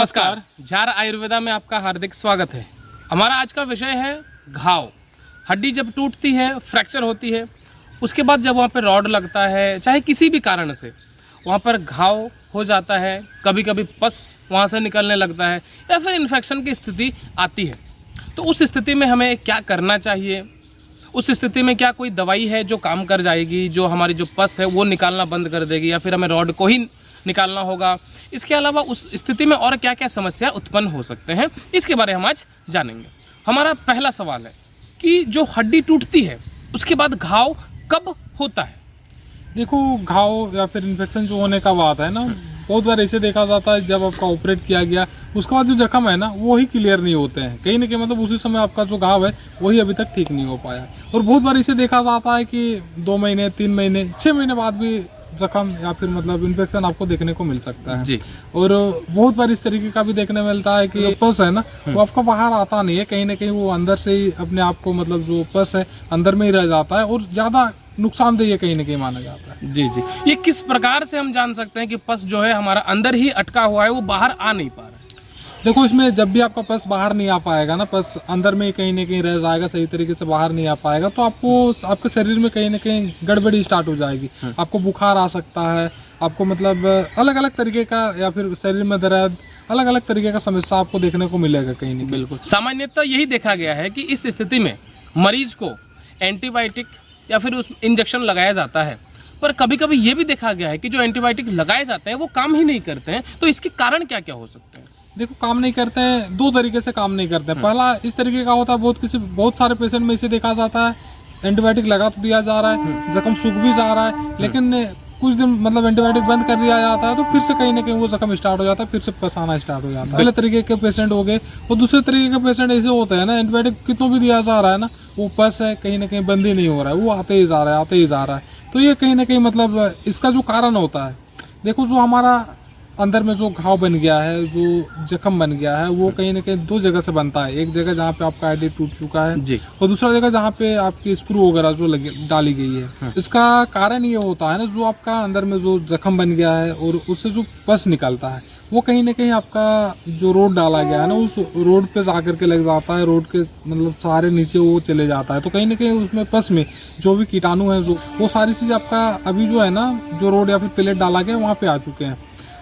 नमस्कार, झार आयुर्वेदा में आपका हार्दिक स्वागत है। हमारा आज का विषय है घाव। हड्डी जब टूटती है, फ्रैक्चर होती है, उसके बाद जब वहाँ पर रॉड लगता है, चाहे किसी भी कारण से वहाँ पर घाव हो जाता है, कभी कभी पस वहाँ से निकलने लगता है या फिर इन्फेक्शन की स्थिति आती है, तो उस स्थिति में हमें क्या करना चाहिए? उस स्थिति में क्या कोई दवाई है जो काम कर जाएगी, जो हमारी जो पस है वो निकालना बंद कर देगी, या फिर हमें रॉड को ही निकालना होगा? इसके अलावा उस स्थिति में और क्या क्या समस्या उत्पन्न हो सकते हैं, इसके बारे में हम आज जानेंगे। हमारा पहला सवाल है कि जो हड्डी टूटती है उसके बाद घाव कब होता है? देखो, घाव या फिर इन्फेक्शन जो होने का बात है ना, बहुत बार ऐसे देखा जाता है जब आपका ऑपरेट किया गया उसके बाद जो जख्म है ना वो ही क्लियर नहीं होते हैं, कहीं ना कहीं मतलब उसी समय आपका जो घाव है वही अभी तक ठीक नहीं हो पाया। और बहुत बार इसे देखा जाता है कि 2 महीने 3 महीने 6 महीने बाद भी जख्म या फिर मतलब इन्फेक्शन आपको देखने को मिल सकता है जी। और बहुत बार इस तरीके का भी देखने मिलता है कि पस है ना वो आपका बाहर आता नहीं है, कहीं ना कहीं वो अंदर से ही अपने आप को मतलब जो पस है अंदर में ही रह जाता है और ज्यादा नुकसानदेह कहीं ना कहीं माना जाता है। जी जी, ये किस प्रकार से हम जान सकते हैं कि पस जो है हमारा अंदर ही अटका हुआ है, वो बाहर आ नहीं पा रहा है? देखो, इसमें जब भी आपका पस बाहर नहीं आ पाएगा ना, पस अंदर में ही कहीं ना कहीं रह जाएगा, सही तरीके से बाहर नहीं आ पाएगा, तो आपको आपके शरीर में कहीं ना कहीं गड़बड़ी स्टार्ट हो जाएगी। आपको बुखार आ सकता है, आपको मतलब अलग अलग तरीके का या फिर शरीर में दर्द, अलग अलग तरीके का समस्या आपको देखने को मिलेगा कहीं ना। बिल्कुल, सामान्यतः यही देखा गया है कि इस स्थिति में मरीज को एंटीबायोटिक या फिर उस इंजेक्शन लगाया जाता है, पर कभी कभी ये भी देखा गया है कि जो एंटीबायोटिक लगाए जाते हैं वो काम ही नहीं करते हैं। तो इसके कारण क्या क्या हो सकते हैं? देखो, काम नहीं करते हैं, 2 तरीके से काम नहीं करते हैं। पहला इस तरीके का होता है, बहुत सारे पेशेंट में इसे देखा जाता है एंटीबायोटिक लगा तो दिया जा रहा है, जख्म सूख भी जा रहा है, लेकिन कुछ दिन मतलब एंटीबायोटिक बंद कर दिया जाता है तो फिर से कहीं ना कहीं वो जख्म स्टार्ट हो जाता है, फिर से पस आना स्टार्ट हो जाता है। पहले तरीके के पेशेंट हो गए। और दूसरे तरीके के पेशेंट ऐसे होते हैं ना, एंटीबायोटिक कितनों भी दिया जा रहा है ना, वो पस है कहीं ना कहीं बंद ही नहीं हो रहा है, वो आते ही जा रहा है, आते ही जा रहा है। तो ये कहीं ना कहीं मतलब इसका जो कारण होता है, देखो जो हमारा अंदर में जो घाव बन गया है, जो जख्म बन गया है, वो कहीं ना कहीं 2 जगह से बनता है। एक जगह जहाँ पे आपका हड्डी टूट चुका है जी, और दूसरा जगह जहाँ पे आपकी स्क्रू वगैरह जो डाली गई है। इसका कारण ये होता है ना, जो आपका अंदर में जो जख्म बन गया है और उससे जो पस निकलता है वो कहीं ना कहीं आपका जो रोड डाला गया है ना, उस रोड पे जाकर के लग जाता है, रोड के मतलब सारे नीचे वो चले जाता है। तो कहीं ना कहीं उसमें पस में जो भी कीटाणु है, जो वो सारी चीज़ आपका अभी जो है ना, जो रोड या फिर प्लेट डाला गया वहाँ पे आ चुके हैं।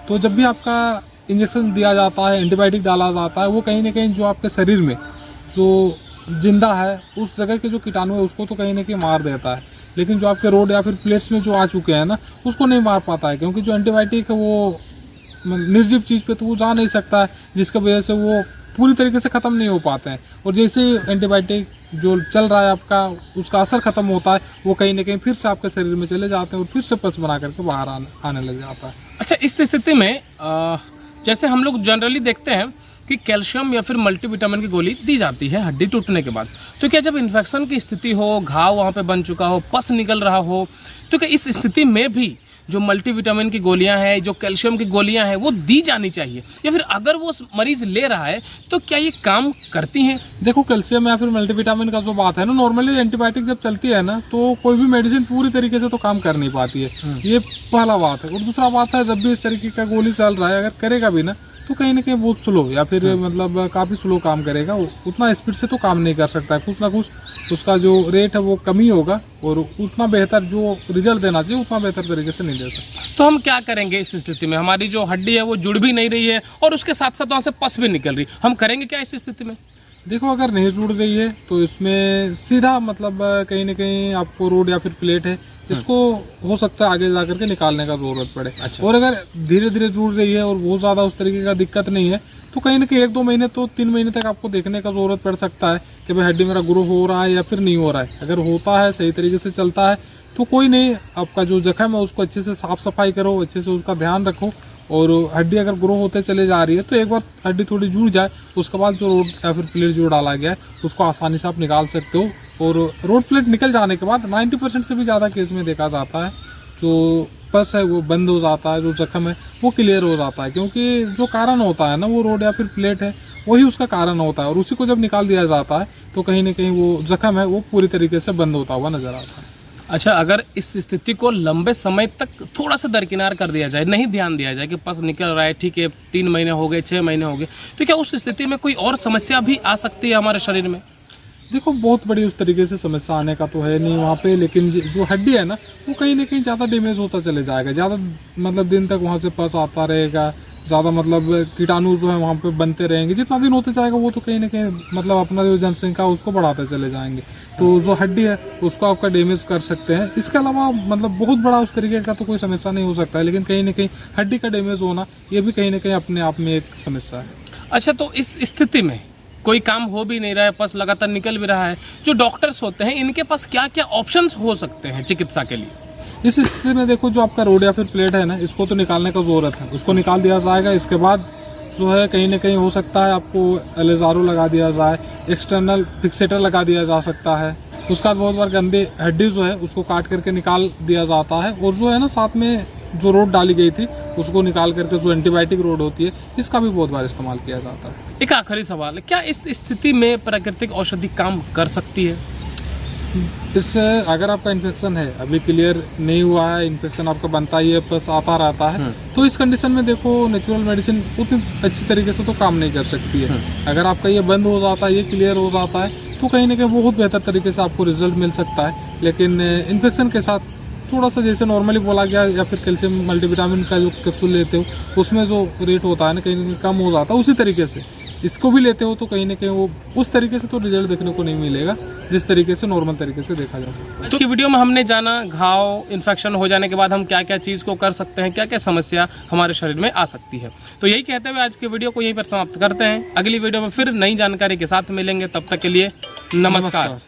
तो जब भी आपका इंजेक्शन दिया जाता है, एंटीबायोटिक डाला जाता है, वो कहीं ना कहीं जो आपके शरीर में जो जिंदा है उस जगह के जो कीटाणु है उसको तो कहीं ना कहीं मार देता है, लेकिन जो आपके रोड या फिर प्लेट्स में जो आ चुके हैं ना उसको नहीं मार पाता है, क्योंकि जो एंटीबायोटिक है वो निर्जीव चीज़ पे तो वो जा नहीं सकता है, जिसकी वजह से वो पूरी तरीके से ख़त्म नहीं हो पाते हैं। और जैसे एंटीबायोटिक जो चल रहा है आपका, उसका असर खत्म होता है, वो कहीं ना कहीं फिर से आपके शरीर में चले जाते हैं और फिर से पस बना करके बाहर आने लग जाता है। अच्छा, इस स्थिति में जैसे हम लोग जनरली देखते हैं कि कैल्शियम या फिर मल्टीविटामिन की गोली दी जाती है हड्डी टूटने के बाद, तो क्या जब इन्फेक्शन की स्थिति हो, घाव वहाँ पे बन चुका हो, पस निकल रहा हो, तो क्या इस स्थिति में भी जो मल्टीविटामिन की गोलियां हैं, जो कैल्शियम की गोलियां हैं, वो दी जानी चाहिए? या फिर अगर वो मरीज ले रहा है तो क्या ये काम करती हैं? देखो, कैल्शियम या फिर मल्टीविटामिन का जो बात है ना, नॉर्मली एंटीबायोटिक जब चलती है ना तो कोई भी मेडिसिन पूरी तरीके से तो काम कर नहीं पाती है, ये पहला बात है। और दूसरा बात है, जब भी इस तरीके का गोली चल रहा है, अगर करेगा भी ना तो कहीं ना कहीं बहुत स्लो या फिर मतलब काफ़ी स्लो काम करेगा, उतना स्पीड से तो काम नहीं कर सकता है। कुछ ना कुछ उसका जो रेट है वो कम ही होगा और उतना बेहतर जो रिजल्ट देना चाहिए उतना बेहतर तरीके से नहीं दे सकता। तो हम क्या करेंगे इस स्थिति में? हमारी जो हड्डी है वो जुड़ भी नहीं रही है और उसके साथ साथ वहाँ से पस भी निकल रही, हम करेंगे क्या इस स्थिति में? देखो, अगर नहीं जुड़ रही है तो इसमें सीधा मतलब कहीं ना कहीं आपको रोड या फिर प्लेट है, इसको हो सकता है आगे जाकर के निकालने का जरूरत पड़े। अच्छा। और अगर धीरे धीरे जुड़ रही है और बहुत ज़्यादा उस तरीके का दिक्कत नहीं है तो कहीं ना कहीं 1-2 महीने तो 3 महीने तक आपको देखने का जरूरत पड़ सकता है कि भाई हड्डी मेरा ग्रो हो रहा है या फिर नहीं हो रहा है। अगर होता है, सही तरीके से चलता है तो कोई नहीं, आपका जो जख्म है उसको अच्छे से साफ सफाई करो, अच्छे से उसका ध्यान रखो। और हड्डी अगर ग्रो होते चले जा रही है तो एक बार हड्डी थोड़ी जुड़ जाए तो उसके बाद जो रोड या फिर प्लेट जो डाला गया है उसको आसानी से आप निकाल सकते हो। और रोड प्लेट निकल जाने के बाद 90% से भी ज़्यादा केस में देखा जाता है जो पस है वो बंद हो जाता है, जो जख्म है वो क्लियर हो जाता है, क्योंकि जो कारण होता है ना वो रोड या फिर प्लेट है वही उसका कारण होता है। और उसी को जब निकाल दिया जाता है तो कहीं ना कहीं वो जख्म है वो पूरी तरीके से बंद होता हुआ नजर आता है। अच्छा, अगर इस स्थिति को लंबे समय तक थोड़ा सा दरकिनार कर दिया जाए, नहीं ध्यान दिया जाए कि पस निकल रहा है, ठीक है 3 महीने हो गए, 6 महीने हो गए, तो क्या उस स्थिति में कोई और समस्या भी आ सकती है हमारे शरीर में? देखो बहुत बड़ी उस तरीके से समस्या आने का तो है नहीं वहाँ पे, लेकिन जो हड्डी है ना वो कहीं ना कहीं ज़्यादा डैमेज होता चले जाएगा, ज़्यादा मतलब दिन तक वहाँ से पस आता रहेगा, ज़्यादा मतलब कीटाणु जो है वहाँ पे बनते रहेंगे, जितना दिन होते जाएगा वो तो कहीं ना कहीं मतलब अपना जो जनसंख्या है उसको बढ़ाते चले जाएंगे, तो जो हड्डी है उसको आपका डैमेज कर सकते हैं। इसके अलावा मतलब बहुत बड़ा उस तरीके का तो कोई समस्या नहीं हो सकता है, लेकिन कहीं ना कहीं हड्डी का डैमेज होना ये भी कहीं ना कहीं अपने आप में एक समस्या है। अच्छा, तो इस स्थिति में कोई काम हो भी नहीं रहा है, पस लगातार निकल भी रहा है, जो डॉक्टर्स होते हैं इनके पास क्या क्या ऑप्शंस हो सकते हैं चिकित्सा के लिए? इस स्थिति में देखो जो आपका रोड या फिर प्लेट है ना, इसको तो निकालने का जरूरत है, उसको निकाल दिया जाएगा। इसके बाद जो है कहीं ना कहीं हो सकता है आपको एलेजारो लगा दिया जाए, एक्सटर्नल फिक्सेटर लगा दिया जा सकता है। उसके बाद बहुत बार गंदी हड्डी जो है उसको काट करके निकाल दिया जाता है, और जो है ना साथ में जो रोड डाली गई थी उसको निकाल करके जो एंटीबायोटिक रोड होती है इसका भी बहुत बार इस्तेमाल किया जाता है। एक आखिरी सवाल है, क्या इस स्थिति में प्राकृतिक औषधि काम कर सकती है? इससे अगर आपका इन्फेक्शन है अभी क्लियर नहीं हुआ है, इन्फेक्शन आपका बनता ही है प्लस आता रहता है, तो इस कंडीशन में देखो नेचुरल मेडिसिन उतनी अच्छी तरीके से तो काम नहीं कर सकती है। अगर आपका ये बंद हो जाता है, ये क्लियर हो जाता है, तो कहीं ना कहीं बहुत बेहतर तरीके से आपको रिजल्ट मिल सकता है। लेकिन इन्फेक्शन के साथ थोड़ा सा जैसे नॉर्मली बोला गया या फिर कैल्शियम मल्टीविटामिन का जो कैप्सूल लेते हो उसमें जो रेट होता है ना कहीं ना कहीं कम हो जाता है, उसी तरीके से इसको भी लेते हो तो कहीं ना कहीं वो उस तरीके से तो रिजल्ट देखने को नहीं मिलेगा जिस तरीके से नॉर्मल तरीके से देखा जा सकता है। तो की वीडियो में हमने जाना घाव इन्फेक्शन हो जाने के बाद हम क्या क्या चीज़ को कर सकते हैं, क्या क्या समस्या हमारे शरीर में आ सकती है। तो यही कहते हुए आज की वीडियो को यहीं पर समाप्त करते हैं। अगली वीडियो में फिर नई जानकारी के साथ मिलेंगे, तब तक के लिए नमस्कार।